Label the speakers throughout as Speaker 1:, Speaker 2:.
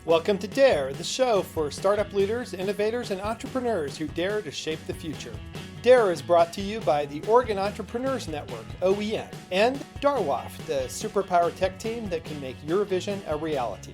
Speaker 1: Welcome to Dare, the show for startup leaders, innovators, and entrepreneurs who dare to shape the future. Dare is brought to you by the Oregon Entrepreneurs Network, OEN, and Darwaft, the superpower tech team that can make your vision a reality.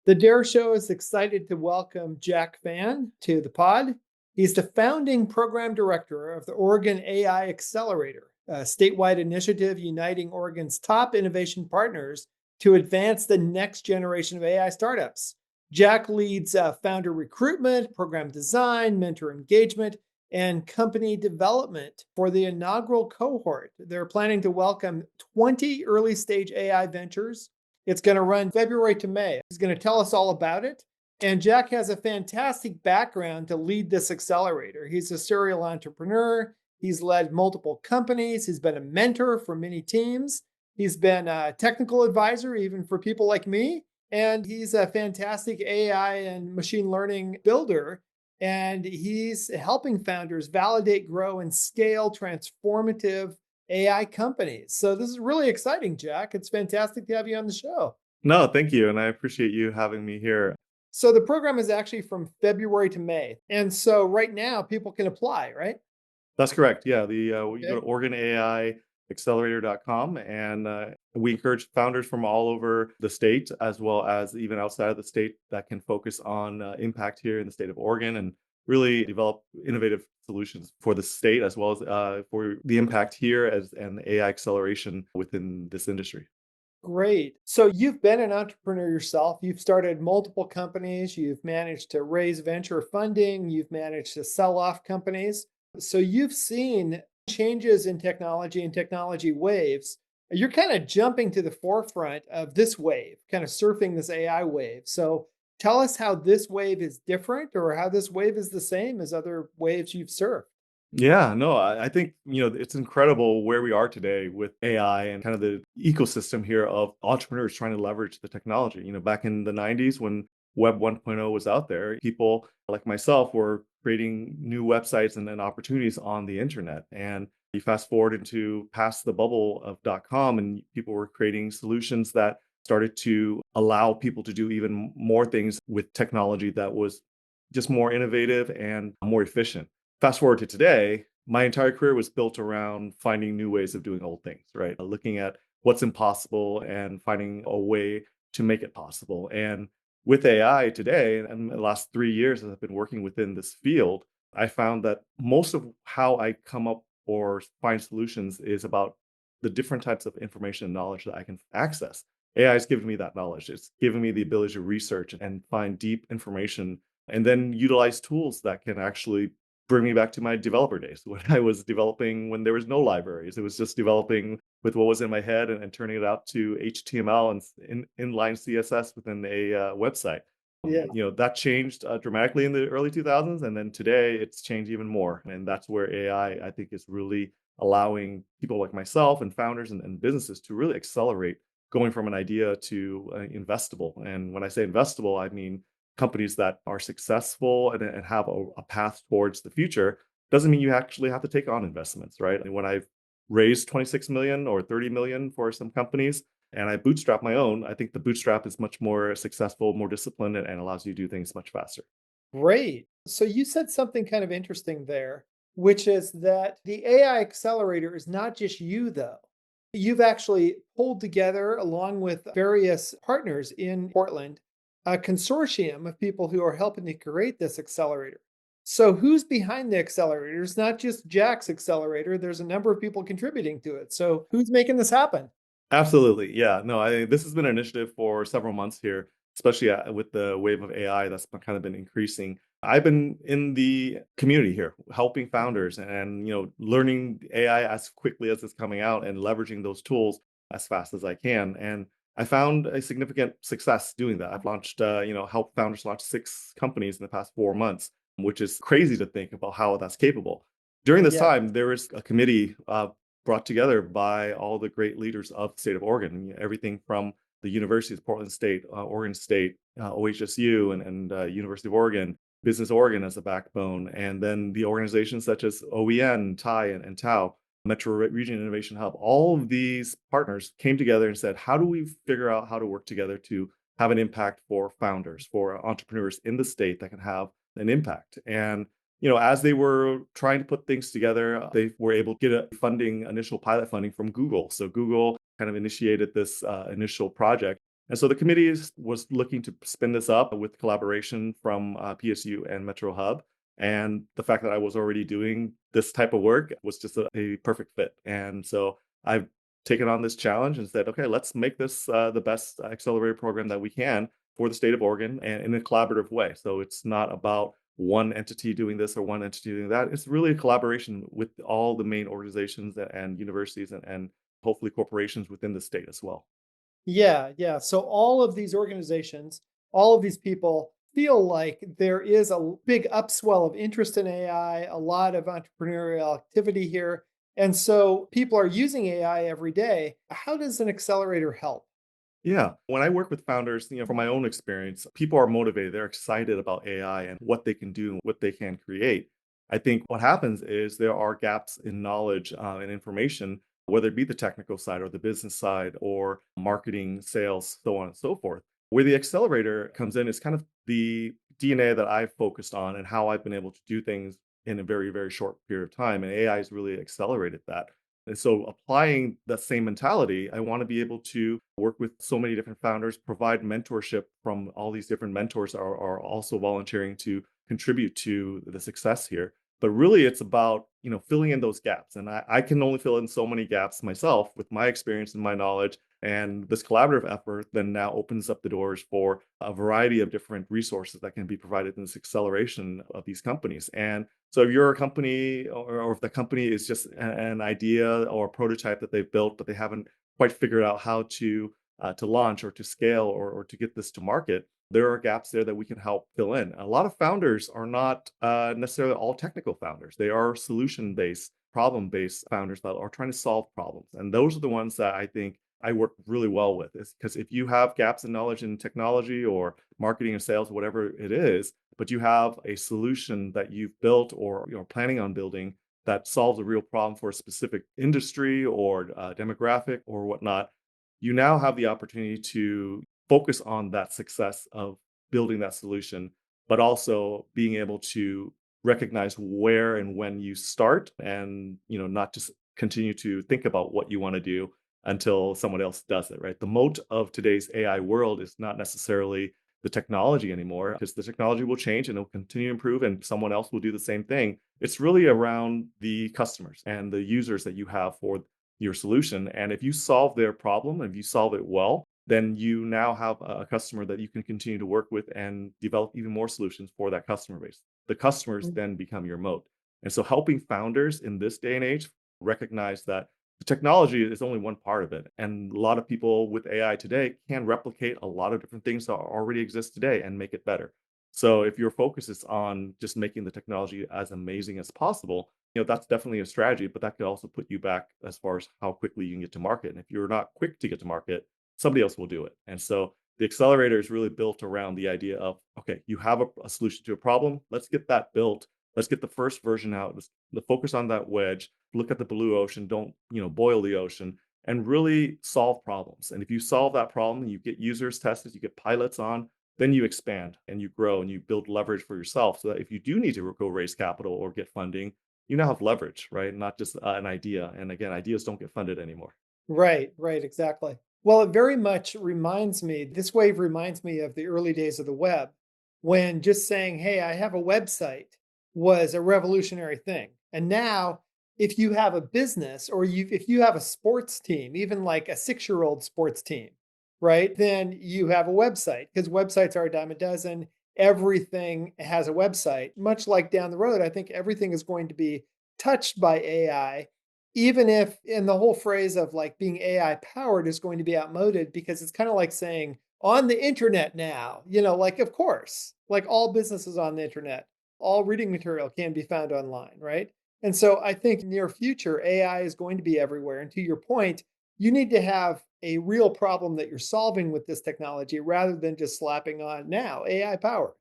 Speaker 1: The Dare Show is excited to welcome Jack Phan to the pod. He's the founding program director of the Oregon AI Accelerator, a statewide initiative uniting Oregon's top innovation partners to advance the next generation of AI startups. Jack leads founder recruitment, program design, mentor engagement, and company development for the inaugural cohort. They're planning to welcome 20 early stage AI ventures. It's going to run February to May. He's going to tell us all about it. And Jack has a fantastic background to lead this accelerator. He's a serial entrepreneur. He's led multiple companies. He's been a mentor for many teams. He's been a technical advisor, even for people like me. And he's a fantastic AI and machine learning builder. And he's helping founders validate, grow, and scale transformative AI companies. So this is really exciting, Jack. It's fantastic to have you on the show.
Speaker 2: No, thank you. And I appreciate you having me here.
Speaker 1: So the program is actually from February to May. And so right now people can apply, right?
Speaker 2: That's correct. Yeah, you go
Speaker 1: Okay.
Speaker 2: to OregonAIaccelerator.com, and we encourage founders from all over the state, as well as even outside of the state, that can focus on impact here in the state of Oregon and really develop innovative solutions for the state, as well as for the impact here and AI acceleration within this industry.
Speaker 1: Great. So you've been an entrepreneur yourself. You've started multiple companies. You've managed to raise venture funding. You've managed to sell off companies. So you've seen changes in technology and technology waves. You're kind of jumping to the forefront of this wave, kind of surfing this AI wave. So tell us how this wave is different or how this wave is the same as other waves you've surfed.
Speaker 2: Yeah, no, I think, it's incredible where we are today with AI and kind of the ecosystem here of entrepreneurs trying to leverage the technology. Back in the 90s when Web 1.0 was out there, people like myself were creating new websites and then opportunities on the internet. And you fast forward into past the bubble of .com, and people were creating solutions that started to allow people to do even more things with technology that was just more innovative and more efficient. Fast forward to today, my entire career was built around finding new ways of doing old things, right? Looking at what's impossible and finding a way to make it possible. And with AI today, and the last 3 years as I've been working within this field, I found that most of how I come up or find solutions is about the different types of information and knowledge that I can access. AI has given me that knowledge. It's given me the ability to research and find deep information and then utilize tools that can actually bring me back to my developer days when I was developing when there was no libraries. It was just developing with what was in my head and turning it out to HTML and inline CSS within a website.
Speaker 1: Yeah.
Speaker 2: That changed dramatically in the early 2000s, and then today it's changed even more. And that's where AI, I think, is really allowing people like myself and founders and businesses to really accelerate going from an idea to investable. And when I say investable, I mean companies that are successful and have a path towards the future. Doesn't mean you actually have to take on investments, right? And when I've raised 26 million or 30 million for some companies and I bootstrap my own, I think the bootstrap is much more successful, more disciplined, and allows you to do things much faster.
Speaker 1: Great. So you said something kind of interesting there, which is that the AI accelerator is not just you, though. You've actually pulled together, along with various partners in Portland, a consortium of people who are helping to create this accelerator. So who's behind the accelerator? It's not just Jack's accelerator. There's a number of people contributing to it. So who's making this happen?
Speaker 2: Absolutely. Yeah. No, this has been an initiative for several months here, especially with the wave of AI that's kind of been increasing. I've been in the community here, helping founders and, learning AI as quickly as it's coming out and leveraging those tools as fast as I can. And I found a significant success doing that. I've launched, helped founders launch 6 companies in the past 4 months, which is crazy to think about how that's capable. During this
Speaker 1: Yeah.
Speaker 2: time, there was a committee brought together by all the great leaders of the state of Oregon, everything from the universities, Portland State, Oregon State, OHSU, and University of Oregon, Business Oregon as a backbone, and then the organizations such as OEN, TIE, and TAO. Region Innovation Hub, all of these partners came together and said, how do we figure out how to work together to have an impact for founders, for entrepreneurs in the state that can have an impact? And as they were trying to put things together, they were able to get a funding, initial pilot funding from Google. So Google kind of initiated this initial project. And so the committee was looking to spin this up with collaboration from PSU and Metro Hub. And the fact that I was already doing this type of work was just a perfect fit. And so I've taken on this challenge and said, okay, let's make this the best accelerator program that we can for the state of Oregon and in a collaborative way. So it's not about one entity doing this or one entity doing that. It's really a collaboration with all the main organizations and universities and hopefully corporations within the state as well.
Speaker 1: Yeah, yeah. So all of these organizations, all of these people feel like there is a big upswell of interest in AI, a lot of entrepreneurial activity here. And so people are using AI every day. How does an accelerator help?
Speaker 2: Yeah. When I work with founders, from my own experience, people are motivated. They're excited about AI and what they can do and what they can create. I think what happens is there are gaps in knowledge and information, whether it be the technical side or the business side or marketing, sales, so on and so forth. Where the accelerator comes in is kind of the DNA that I've focused on and how I've been able to do things in a very, very short period of time. And AI has really accelerated that. And so applying that same mentality, I want to be able to work with so many different founders, provide mentorship from all these different mentors are also volunteering to contribute to the success here. But really it's about, filling in those gaps. And I can only fill in so many gaps myself with my experience and my knowledge. And this collaborative effort then now opens up the doors for a variety of different resources that can be provided in this acceleration of these companies. And so if you're a company or if the company is just an idea or a prototype that they've built, but they haven't quite figured out how to launch or to scale or to get this to market, there are gaps there that we can help fill in. A lot of founders are not necessarily all technical founders. They are solution-based, problem-based founders that are trying to solve problems. And those are the ones that I think I work really well with, is because if you have gaps in knowledge in technology or marketing or sales, whatever it is, but you have a solution that you've built or you're planning on building that solves a real problem for a specific industry or demographic or whatnot, you now have the opportunity to focus on that success of building that solution, but also being able to recognize where and when you start and not just continue to think about what you want to do until someone else does it, right? The moat of today's AI world is not necessarily the technology anymore, because the technology will change and it'll continue to improve and someone else will do the same thing. It's really around the customers and the users that you have for your solution. And if you solve their problem, if you solve it well, then you now have a customer that you can continue to work with and develop even more solutions for that customer base. The customers then become your moat. And so helping founders in this day and age recognize that the technology is only one part of it. And a lot of people with AI today can replicate a lot of different things that already exist today and make it better. So if your focus is on just making the technology as amazing as possible, that's definitely a strategy, but that could also put you back as far as how quickly you can get to market. And if you're not quick to get to market, somebody else will do it. And so the accelerator is really built around the idea of, okay, you have a solution to a problem. Let's get that built. Let's get the first version out. Let's focus on that wedge. Look at the blue ocean. Don't, boil the ocean and really solve problems. And if you solve that problem, you get users tested, you get pilots on, then you expand and you grow and you build leverage for yourself so that if you do need to go raise capital or get funding, you now have leverage, right? Not just an idea. And again, ideas don't get funded anymore.
Speaker 1: Right, right, exactly. Well, it very much reminds me, this wave reminds me of the early days of the web, when just saying, hey, I have a website was a revolutionary thing. And now, if you have a business or if you have a sports team, even like a 6-year-old sports team, right, then you have a website because websites are a dime a dozen. Everything has a website. Much like down the road, I think everything is going to be touched by AI, even if in the whole phrase of like being AI powered is going to be outmoded because it's kind of like saying on the internet now, like of course, like all businesses on the internet, all reading material can be found online, right? And so I think near future AI is going to be everywhere. And to your point, you need to have a real problem that you're solving with this technology rather than just slapping on now AI powered.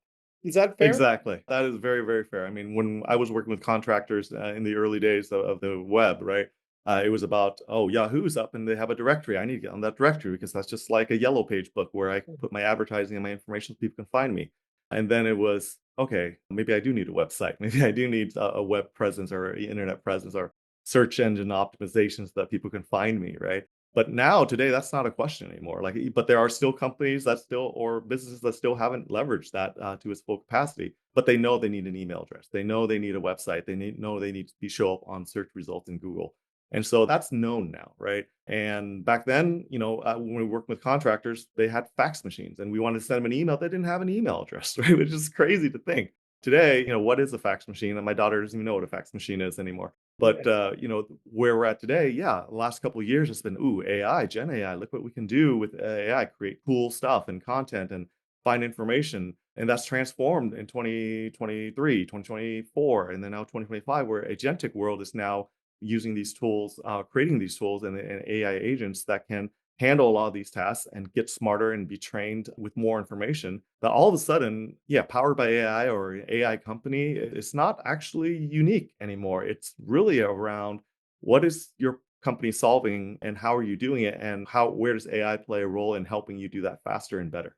Speaker 1: Is that fair?
Speaker 2: Exactly. That is very, very fair. I mean, when I was working with contractors in the early days of the web, right? It was about, oh, Yahoo's up and they have a directory. I need to get on that directory because that's just like a yellow page book where I put my advertising and my information so people can find me. And then it was, okay, maybe I do need a website. Maybe I do need a web presence or internet presence or search engine optimizations that people can find me, right? But now today, that's not a question anymore. Like, but there are still companies that still or businesses that still haven't leveraged that to its full capacity. But they know they need an email address. They know they need a website. Know they need to be show up on search results in Google. And so that's known now, right? And back then, when we worked with contractors, they had fax machines, and we wanted to send them an email. They didn't have an email address, right? Which is crazy to think. Today, what is a fax machine? And my daughter doesn't even know what a fax machine is anymore. But where we're at today, yeah, the last couple of years, it's been AI, Gen AI. Look what we can do with AI, create cool stuff and content and find information. And that's transformed in 2023, 2024, and then now 2025, where agentic world is now using these tools, creating these tools and AI agents that can handle a lot of these tasks and get smarter and be trained with more information. That all of a sudden, yeah, powered by AI or an AI company, it's not actually unique anymore. It's really around what is your company solving and how are you doing it, and where does AI play a role in helping you do that faster and better?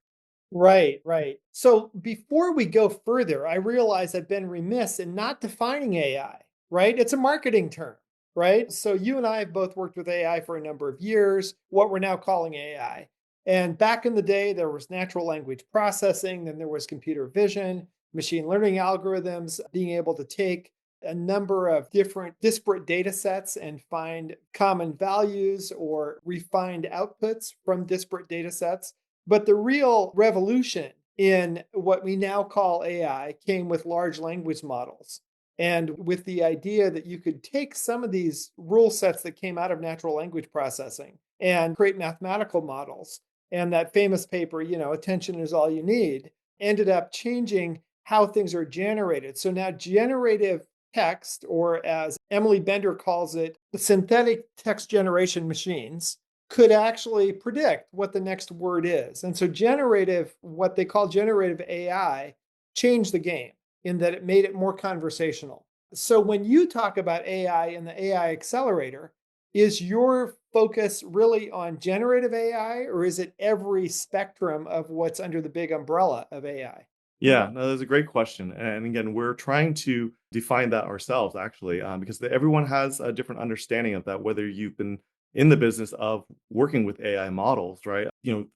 Speaker 1: Right, right. So before we go further, I realize I've been remiss in not defining AI, right? It's a marketing term, right? So you and I have both worked with AI for a number of years, what we're now calling AI. And back in the day, there was natural language processing, then there was computer vision, machine learning algorithms, being able to take a number of different disparate data sets and find common values or refined outputs from disparate data sets. But the real revolution in what we now call AI came with large language models. And with the idea that you could take some of these rule sets that came out of natural language processing and create mathematical models. And that famous paper, attention is all you need, ended up changing how things are generated. So now generative text, or as Emily Bender calls it, the synthetic text generation machines, could actually predict what the next word is. And so what they call generative AI, changed the game in that it made it more conversational. So when you talk about AI and the AI accelerator, is your focus really on generative AI, or is it every spectrum of what's under the big umbrella of AI?
Speaker 2: Yeah, no, that's a great question. And again, we're trying to define that ourselves, actually, because everyone has a different understanding of that, whether you've been in the business of working with AI models, right?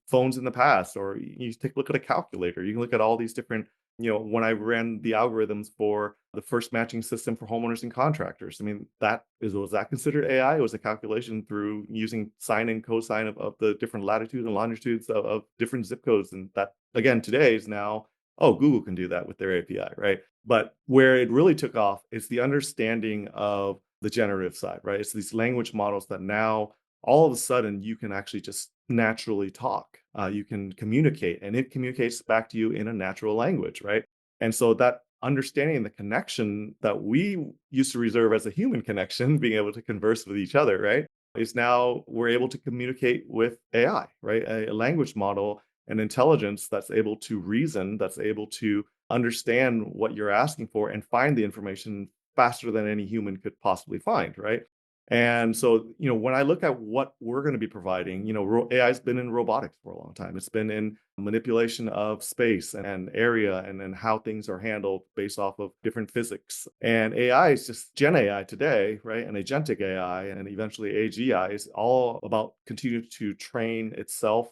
Speaker 2: Phones in the past, or you take a look at a calculator. You can look at all these different, when I ran the algorithms for the first matching system for homeowners and contractors. I mean, was that considered AI? It was a calculation through using sine and cosine of the different latitudes and longitudes of different zip codes. And that, again, today is now, oh, Google can do that with their API, right? But where it really took off is the understanding of the generative side, right? It's these language models that now all of a sudden you can actually just naturally talk. You can communicate, and it communicates back to you in a natural language, right? And so that understanding the connection that we used to reserve as a human connection, being able to converse with each other, right? Is now we're able to communicate with AI, right? A language model, an intelligence that's able to reason, that's able to understand what you're asking for and find the information faster than any human could possibly find, right? And so, when I look at what we're going to be providing, AI has been in robotics for a long time. It's been in manipulation of space and area and how things are handled based off of different physics. And AI is just Gen AI today, right? And agentic AI and eventually AGI is all about continuing to train itself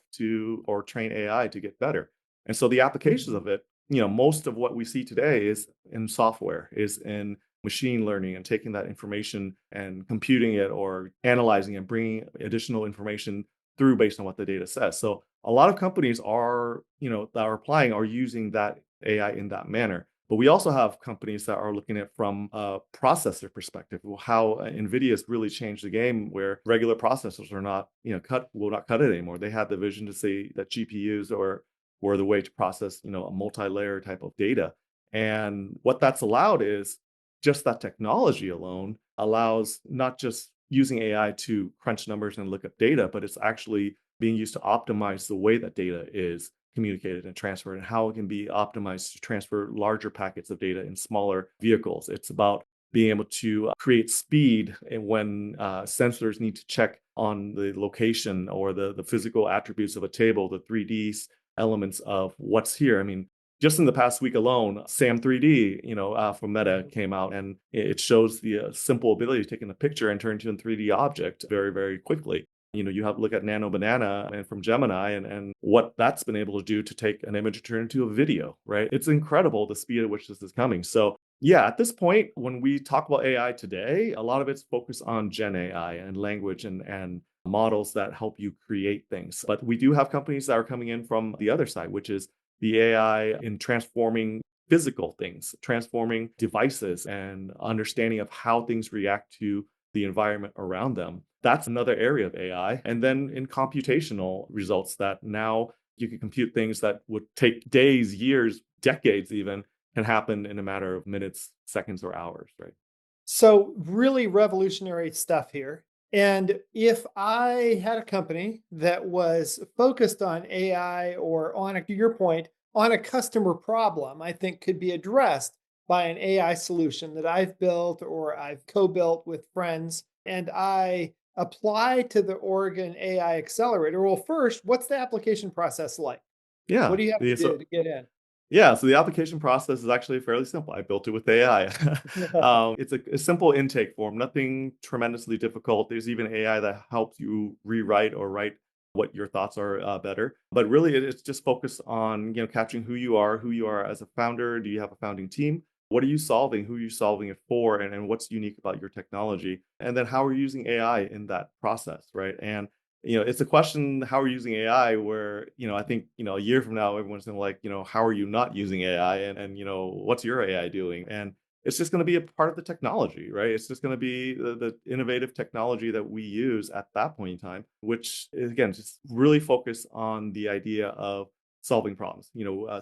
Speaker 2: or train AI to get better. And so the applications
Speaker 1: Mhm.
Speaker 2: of it, most of what we see today is in software, is in machine learning and taking that information and computing it or analyzing and bringing additional information through based on what the data says. So a lot of companies that are applying are using that AI in that manner. But we also have companies that are looking at from a processor perspective, how NVIDIA has really changed the game where regular processors are not, will not cut it anymore. They had the vision to say that GPUs were the way to process, a multi-layer type of data. And what that's allowed is just that technology alone allows not just using AI to crunch numbers and look up data, but it's actually being used to optimize the way that data is communicated and transferred and how it can be optimized to transfer larger packets of data in smaller vehicles. It's about being able to create speed and when sensors need to check on the location or the physical attributes of a table, the 3D elements of what's here. I mean, just in the past week alone, SAM 3D, from Meta came out, and it shows the simple ability to take in a picture and turn it into a 3D object very, very quickly. You have to look at Nano Banana and from Gemini and what that's been able to do to take an image and turn it into a video, right? It's incredible the speed at which this is coming. So yeah, at this point, when we talk about AI today, a lot of it's focused on Gen AI and language and models that help you create things. But we do have companies that are coming in from the other side, which is the AI in transforming physical things, transforming devices, and understanding of how things react to the environment around them. That's another area of AI. And then in computational results that now you can compute things that would take days, years, decades even, can happen in a matter of minutes, seconds, or hours, right?
Speaker 1: So, really revolutionary stuff here. And if I had a company that was focused on AI or to your point, on a customer problem, I think could be addressed by an AI solution that I've built or I've co built with friends, and I apply to the Oregon AI Accelerator. Well, first, what's the application process like? What
Speaker 2: Yeah.
Speaker 1: do you have to do to get in?
Speaker 2: Yeah, so the application process is actually fairly simple. I built it with AI. It's a simple intake form, nothing tremendously difficult. There's even AI that helps you rewrite or write what your thoughts are better. But really, it's just focused on capturing who you are as a founder. Do you have a founding team? What are you solving? Who are you solving it for? And what's unique about your technology? And then how are you using AI in that process, right? And it's a question, how are you using AI, where, I think, a year from now, everyone's going to like, how are you not using AI and what's your AI doing? And it's just going to be a part of the technology, right? It's just going to be the innovative technology that we use at that point in time, which is, again, just really focus on the idea of solving problems,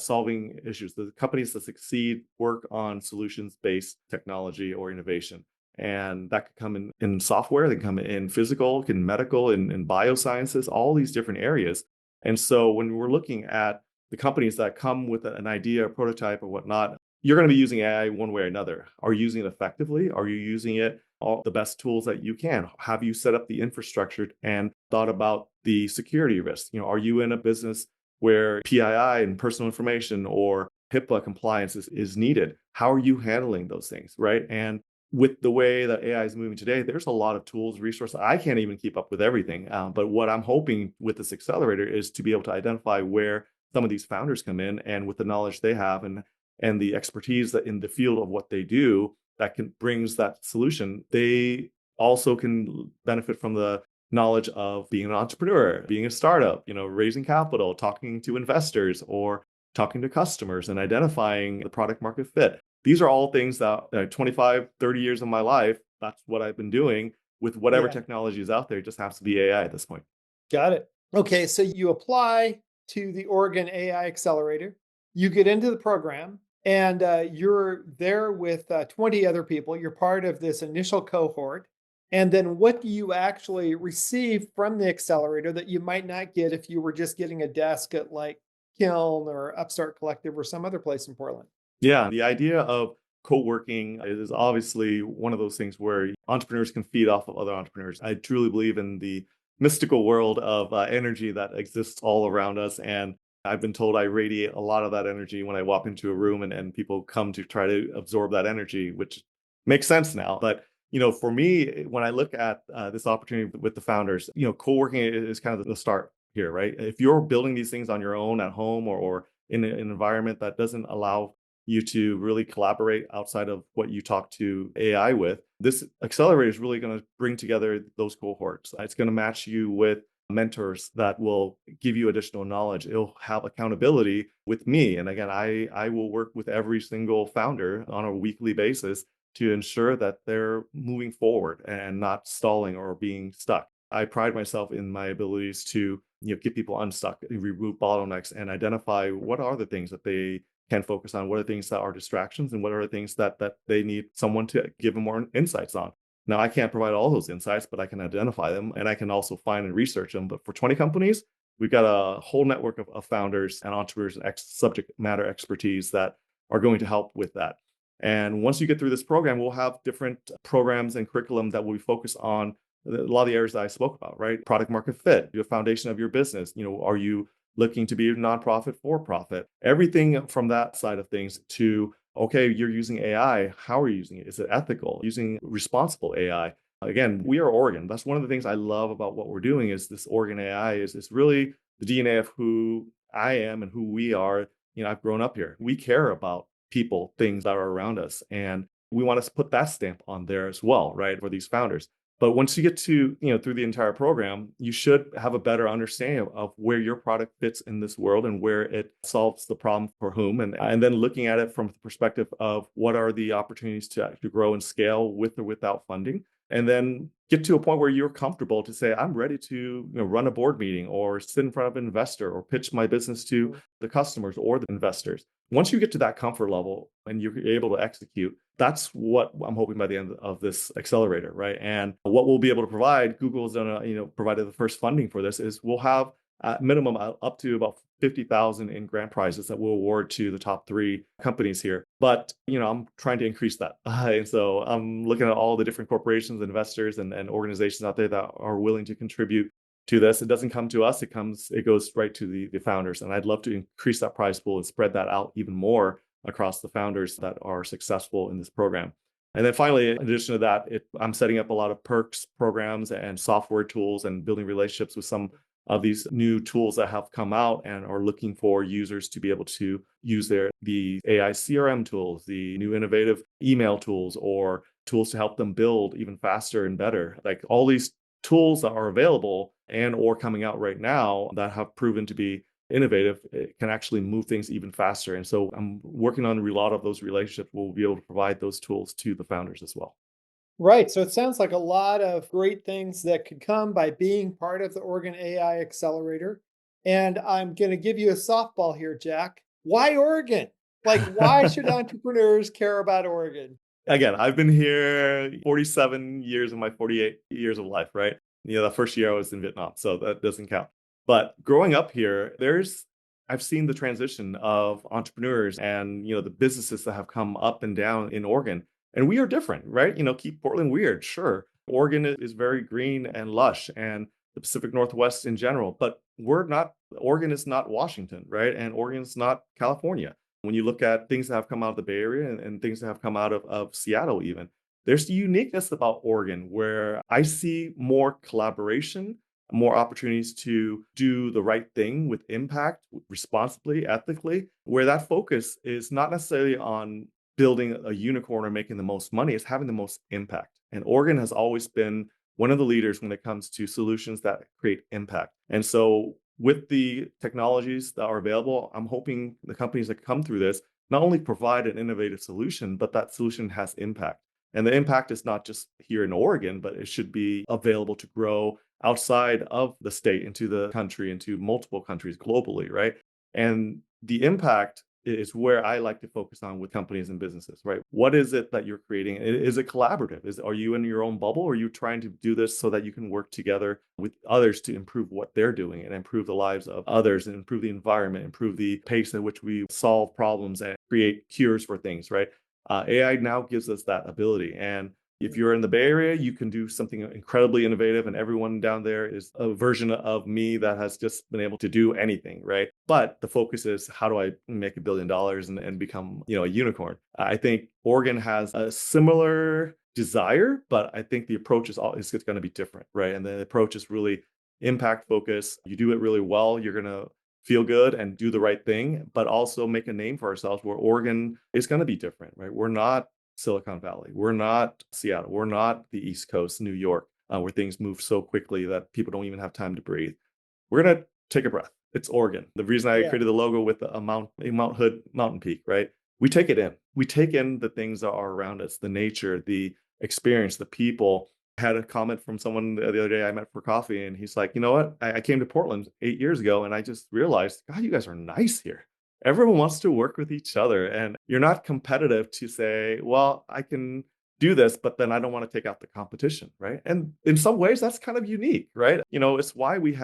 Speaker 2: solving issues. The companies that succeed work on solutions-based technology or innovation. And that could come in software, they can come in physical, in medical, in biosciences, all these different areas. And so when we're looking at the companies that come with an idea, a prototype, or whatnot, you're going to be using AI one way or another. Are you using it effectively? Are you using it all the best tools that you can? Have you set up the infrastructure and thought about the security risks? Are you in a business where PII and personal information or HIPAA compliance is needed? How are you handling those things, right? And with the way that AI is moving today, there's a lot of tools, resources. I can't even keep up with everything. But what I'm hoping with this accelerator is to be able to identify where some of these founders come in, and with the knowledge they have and the expertise that in the field of what they do that can brings that solution, they also can benefit from the knowledge of being an entrepreneur, being a startup, raising capital, talking to investors or talking to customers and identifying the product market fit. These are all things that 25, 30 years of my life, that's what I've been doing with whatever
Speaker 1: Yeah.
Speaker 2: technology is out there. It just has to be AI at this point.
Speaker 1: Got it. Okay, so you apply to the Oregon AI Accelerator, you get into the program, and you're there with 20 other people. You're part of this initial cohort. And then what do you actually receive from the accelerator that you might not get if you were just getting a desk at like Kiln or Upstart Collective or some other place in Portland?
Speaker 2: Yeah, the idea of co-working is obviously one of those things where entrepreneurs can feed off of other entrepreneurs. I truly believe in the mystical world of energy that exists all around us. And I've been told I radiate a lot of that energy when I walk into a room and people come to try to absorb that energy, which makes sense now. But for me, when I look at this opportunity with the founders, co-working is kind of the start here, right? If you're building these things on your own at home or in an environment that doesn't allow you to really collaborate outside of what you talk to AI with, this accelerator is really going to bring together those cohorts. It's going to match you with mentors that will give you additional knowledge. It'll have accountability with me. And again, I will work with every single founder on a weekly basis to ensure that they're moving forward and not stalling or being stuck. I pride myself in my abilities to get people unstuck, remove bottlenecks, and identify what are the things that they can focus on, what are things that are distractions, and what are the things that they need someone to give them more insights on. Now, I can't provide all those insights, but I can identify them and I can also find and research them. But for 20 companies, we've got a whole network of founders and entrepreneurs and subject matter expertise that are going to help with that. And once you get through this program, we'll have different programs and curriculum that will be focused on a lot of the areas that I spoke about, right? Product market fit, your foundation of your business. Are you looking to be a nonprofit, for profit? Everything from that side of things to, okay, you're using AI. How are you using it? Is it ethical? Using responsible AI? Again, we are Oregon. That's one of the things I love about what we're doing is this Oregon AI is really the DNA of who I am and who we are. I've grown up here. We care about people, things that are around us. And we want to put that stamp on there as well, right? For these founders. But once you get to, through the entire program, you should have a better understanding of where your product fits in this world and where it solves the problem for whom. And then looking at it from the perspective of what are the opportunities to grow and scale with or without funding. And then get to a point where you're comfortable to say, I'm ready to run a board meeting or sit in front of an investor or pitch my business to the customers or the investors. Once you get to that comfort level and you're able to execute, that's what I'm hoping by the end of this accelerator, right? And what we'll be able to provide, Google's done, provided the first funding for this, is we'll have at minimum up to about 50,000 in grant prizes that we'll award to the top 3 companies here. But, I'm trying to increase that. And so I'm looking at all the different corporations, investors, and organizations out there that are willing to contribute to this. It doesn't come to us. It goes right to the founders. And I'd love to increase that prize pool and spread that out even more across the founders that are successful in this program. And then finally, in addition to that, I'm setting up a lot of perks programs and software tools and building relationships with some of these new tools that have come out and are looking for users to be able to use the AI CRM tools, the new innovative email tools, or tools to help them build even faster and better. Like all these tools that are available and or coming out right now that have proven to be innovative, it can actually move things even faster. And so I'm working on a lot of those relationships. We'll be able to provide those tools to the founders as well.
Speaker 1: Right. So it sounds like a lot of great things that could come by being part of the Oregon AI Accelerator. And I'm going to give you a softball here, Jack. Why Oregon? Like, why should entrepreneurs care about Oregon?
Speaker 2: Again, I've been here 47 years of my 48 years of life, right? The first year I was in Vietnam, so that doesn't count. But growing up here, I've seen the transition of entrepreneurs and, the businesses that have come up and down in Oregon. And we are different, right? Keep Portland weird, sure. Oregon is very green and lush, and the Pacific Northwest in general, but Oregon is not Washington, right? And Oregon's not California. When you look at things that have come out of the Bay Area and things that have come out of Seattle, even, there's the uniqueness about Oregon where I see more collaboration, more opportunities to do the right thing with impact, responsibly, ethically, where that focus is not necessarily on building a unicorn or making the most money, it's having the most impact. And Oregon has always been one of the leaders when it comes to solutions that create impact. And so with the technologies that are available, I'm hoping the companies that come through this not only provide an innovative solution, but that solution has impact. And the impact is not just here in Oregon, but it should be available to grow outside of the state into the country, into multiple countries globally, right? And the impact is where I like to focus on with companies and businesses, right? What is it that you're creating? Is it collaborative? Are you in your own bubble, or are you trying to do this so that you can work together with others to improve what they're doing and improve the lives of others and improve the environment, improve the pace at which we solve problems and create cures for things, right? AI now gives us that ability. And if you're in the Bay Area, you can do something incredibly innovative, and everyone down there is a version of me that has just been able to do anything, right? But the focus is, how do I make $1 billion and become, a unicorn? I think Oregon has a similar desire, but I think the approach is going to be different, right? And the approach is really impact focus. You do it really well, you're going to feel good and do the right thing, but also make a name for ourselves where Oregon is going to be different, right? We're not Silicon Valley. We're not Seattle. We're not the East Coast, New York, where things move so quickly that people don't even have time to breathe. We're going to take a breath. It's Oregon. The reason I
Speaker 1: Yeah.
Speaker 2: created the logo with a Mount Hood mountain peak, right? We take it in. We take in the things that are around us, the nature, the experience, the people. I had a comment from someone the other day I met for coffee, and he's like, you know what? I came to Portland 8 years ago, and I just realized, God, you guys are nice here. Everyone wants to work with each other, and you're not competitive to say, well, I can do this, but then I don't want to take out the competition, right? And in some ways, that's kind of unique, right? It's why we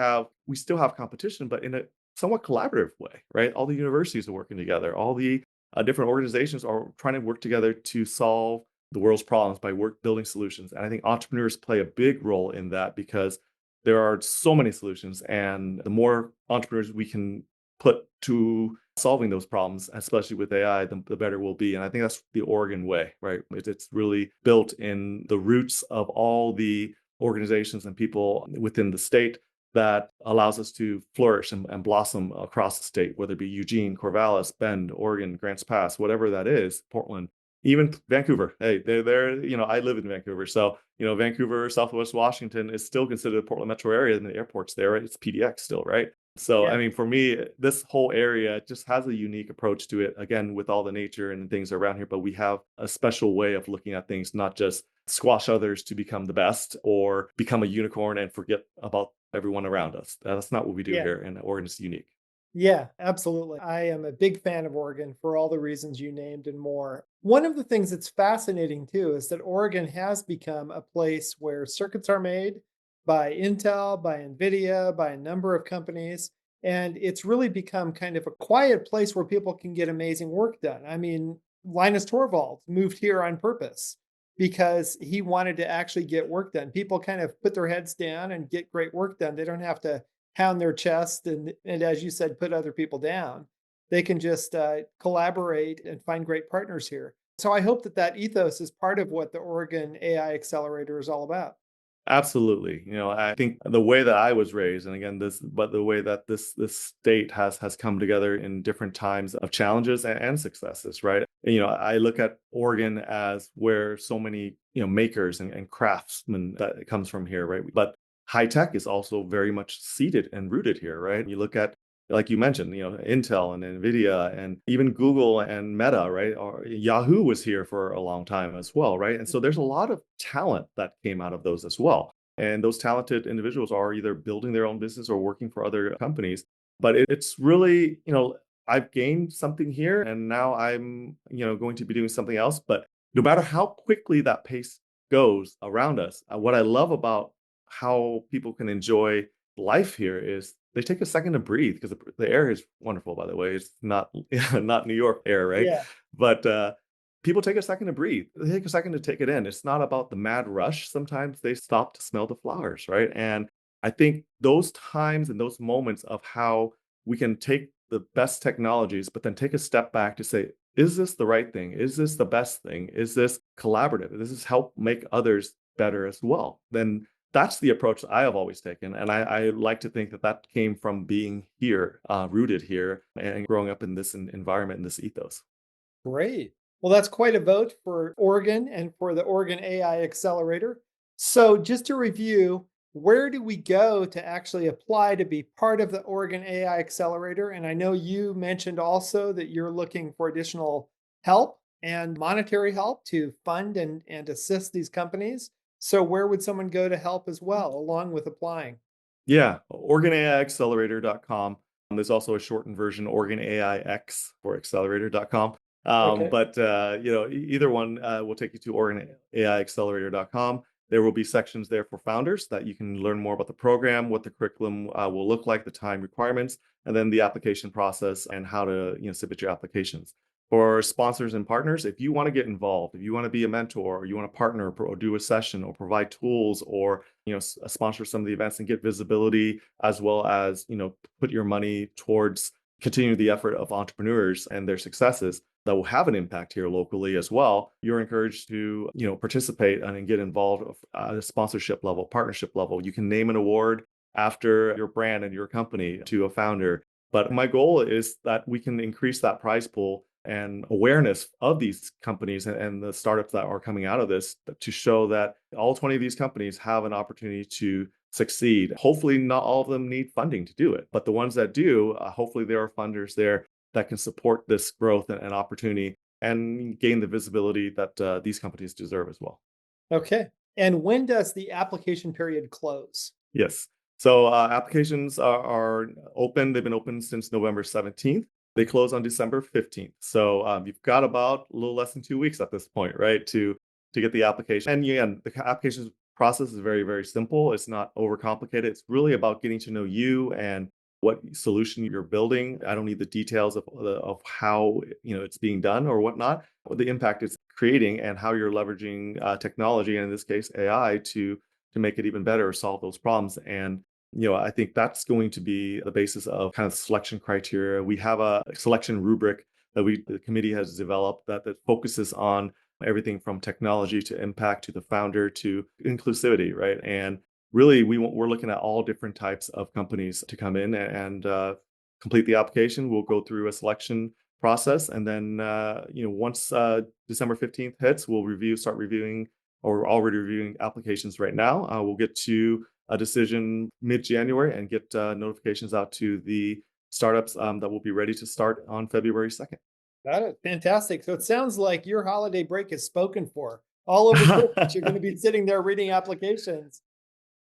Speaker 2: still have competition, but in a somewhat collaborative way, right? All the universities are working together, all the different organizations are trying to work together to solve the world's problems by building solutions. And I think entrepreneurs play a big role in that because there are so many solutions, and the more entrepreneurs we can put to solving those problems, especially with AI, the better we'll be. And I think that's the Oregon way, right? It's really built in the roots of all the organizations and people within the state that allows us to flourish and blossom across the state, whether it be Eugene, Corvallis, Bend, Oregon, Grants Pass, whatever that is, Portland, even Vancouver. Hey, they're, I live in Vancouver. So, Vancouver, Southwest Washington is still considered a Portland metro area, and the airport's there, right? It's PDX still, right? So, I
Speaker 1: Yeah.
Speaker 2: mean, for me, this whole area just has a unique approach to it, again, with all the nature and things around here. But we have a special way of looking at things, not just squash others to become the best or become a unicorn and forget about everyone around us. That's not what we do
Speaker 1: Yeah.
Speaker 2: here. And Oregon is unique.
Speaker 1: Yeah, absolutely. I am a big fan of Oregon for all the reasons you named and more. One of the things that's fascinating too is that Oregon has become a place where circuits are made by Intel, by NVIDIA, by a number of companies. And it's really become kind of a quiet place where people can get amazing work done. I mean, Linus Torvalds moved here on purpose because he wanted to actually get work done. People kind of put their heads down and get great work done. They don't have to pound their chest and as you said, put other people down. They can just collaborate and find great partners here. So I hope that that ethos is part of what the Oregon AI Accelerator is all about.
Speaker 2: Absolutely. I think the way that I was raised, and again, but the way that this state has come together in different times of challenges and successes, right? I look at Oregon as where so many, makers and craftsmen that it comes from here, right? But high tech is also very much seated and rooted here, right? You look at, like you mentioned, Intel and Nvidia and even Google and Meta, right? Or Yahoo was here for a long time as well, right? And so there's a lot of talent that came out of those as well. And those talented individuals are either building their own business or working for other companies. But it's really, I've gained something here and now I'm, going to be doing something else. But no matter how quickly that pace goes around us, what I love about how people can enjoy life here is they take a second to breathe because the air is wonderful, by the way. It's not not New York air, right?
Speaker 1: Yeah.
Speaker 2: But people take a second to breathe. They take a second to take it in. It's not about the mad rush. Sometimes they stop to smell the flowers, right? And I think those times and those moments of how we can take the best technologies, but then take a step back to say, is this the right thing? Is this the best thing? Is this collaborative? Does this help make others better as well? Then that's the approach I have always taken. And I like to think that that came from being here, rooted here, and growing up in this environment and this ethos.
Speaker 1: Great. Well, that's quite a vote for Oregon and for the Oregon AI Accelerator. So, just to review, where do we go to actually apply to be part of the Oregon AI Accelerator? And I know you mentioned also that you're looking for additional help and monetary help to fund and assist these companies. So, where would someone go to help as well, along with applying?
Speaker 2: Yeah, OregonAIaccelerator.com. There's also a shortened version, OregonAIX for accelerator.com.
Speaker 1: Okay.
Speaker 2: But either one will take you to OregonAIaccelerator.com. There will be sections there for founders that you can learn more about the program, what the curriculum will look like, the time requirements, and then the application process and how to submit your applications. For sponsors and partners, if you want to get involved, if you want to be a mentor, or you want to partner or do a session or provide tools or sponsor some of the events and get visibility, as well as put your money towards continue the effort of entrepreneurs and their successes that will have an impact here locally as well, you're encouraged to participate and get involved at a sponsorship level, partnership level. You can name an award after your brand and your company to a founder. But my goal is that we can increase that prize pool and awareness of these companies and the startups that are coming out of this to show that all 20 of these companies have an opportunity to succeed. Hopefully, not all of them need funding to do it, but the ones that do, hopefully, there are funders there that can support this growth and opportunity and gain the visibility that these companies deserve as well.
Speaker 1: Okay. And when does the application period close?
Speaker 2: Yes. So applications are open. They've been open since November 17th. They close on December 15th. So you've got about a little less than 2 weeks at this point, right, to get the application. And again, the application process is very, very simple. It's not overcomplicated. It's really about getting to know you and what solution you're building. I don't need the details of how it's being done or whatnot, or the impact it's creating, and how you're leveraging technology, and in this case AI, to make it even better or solve those problems. And I think that's going to be the basis of kind of selection criteria. We have a selection rubric that the committee has developed that focuses on everything from technology to impact to the founder to inclusivity, right? And really, we're looking at all different types of companies to come in and complete the application. We'll go through a selection process, and then once December 15th hits, start reviewing, or already reviewing applications right now. We'll get to a decision mid-January and get notifications out to the startups that will be ready to start on February 2nd.
Speaker 1: Got it. Fantastic. So it sounds like your holiday break is spoken for. All over Christmas, you're going to be sitting there reading applications.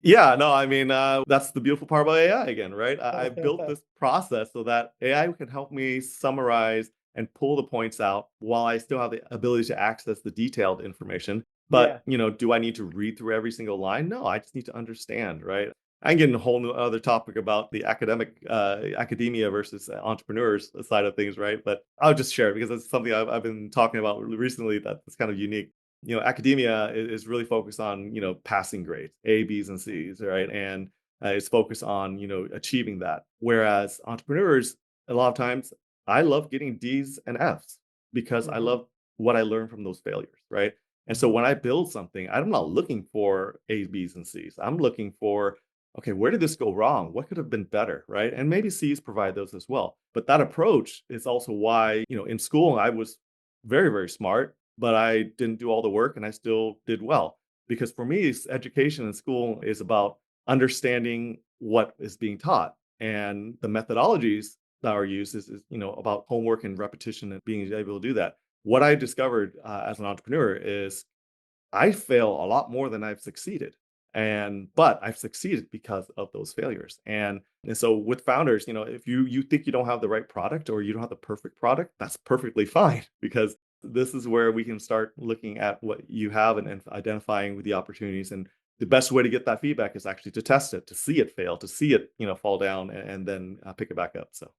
Speaker 2: Yeah, no, I mean, that's the beautiful part about AI again, right? I built this process so that AI can help me summarize and pull the points out while I still have the ability to access the detailed information.
Speaker 1: Yeah.
Speaker 2: But, do I need to read through every single line? No, I just need to understand, right? I can get into a whole new other topic about the academia versus entrepreneurs side of things, right? But I'll just share it because it's something I've been talking about recently that's kind of unique. Academia is really focused on, passing grades, A, B's, and C's, right? And it's focused on, achieving that. Whereas entrepreneurs, a lot of times, I love getting D's and F's because I
Speaker 1: Hmm.
Speaker 2: love what I learned from those failures, right? And so when I build something, I'm not looking for A's, B's, and C's. I'm looking for, okay, where did this go wrong? What could have been better, right? And maybe C's provide those as well. But that approach is also why, in school, I was very, very smart, but I didn't do all the work and I still did well. Because for me, education in school is about understanding what is being taught, and the methodologies that are used is about homework and repetition and being able to do that. What I discovered as an entrepreneur is I fail a lot more than I've succeeded. But I've succeeded because of those failures. And so with founders, if you think you don't have the right product or you don't have the perfect product, that's perfectly fine, because this is where we can start looking at what you have, and identifying with the opportunities. And the best way to get that feedback is actually to test it, to see it fail, to see it, fall down, and then pick it back up. So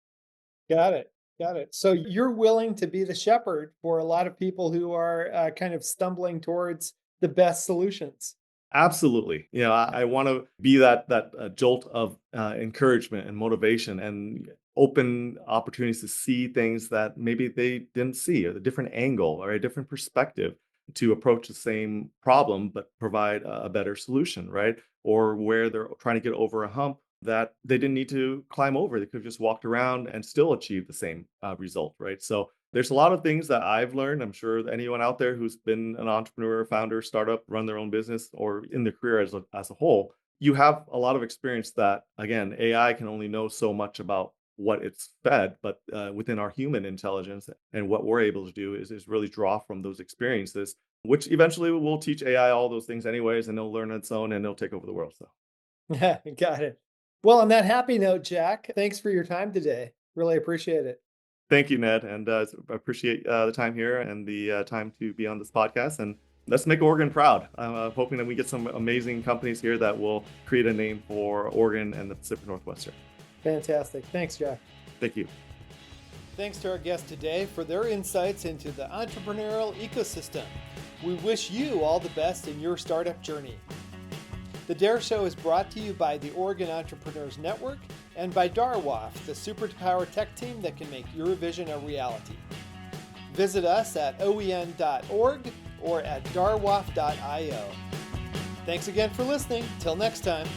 Speaker 1: Got it. Got it. So you're willing to be the shepherd for a lot of people who are kind of stumbling towards the best solutions.
Speaker 2: absolutely. I want to be that jolt of encouragement and motivation, and open opportunities to see things that maybe they didn't see, or a different angle or a different perspective to approach the same problem, but provide a better solution, right? Or where they're trying to get over a hump that they didn't need to climb over. They could have just walked around and still achieve the same result, right? So there's a lot of things that I've learned. I'm sure that anyone out there who's been an entrepreneur, founder, startup, run their own business, or in their career as a whole, you have a lot of experience that, again, AI can only know so much about what it's fed, but within our human intelligence and what we're able to do is really draw from those experiences, which eventually will teach AI all those things anyways, and it'll learn on its own and it'll take over the world. So
Speaker 1: Got it. Well, on that happy note, Jack, thanks for your time today. Really appreciate it.
Speaker 2: thank you, Ned, and I appreciate the time here and the time to be on this podcast. And let's make Oregon proud. I'm hoping that we get some amazing companies here that will create a name for Oregon and the Pacific Northwest.
Speaker 1: Fantastic. Thanks, Jack.
Speaker 2: Thank you.
Speaker 1: Thanks to our guests today for their insights into the entrepreneurial ecosystem. We wish you all the best in your startup journey. The Dare Show is brought to you by the Oregon Entrepreneurs Network and by Darwaf, the superpower tech team that can make your vision a reality. Visit us at oen.org or at darwaf.io. Thanks again for listening. Till next time.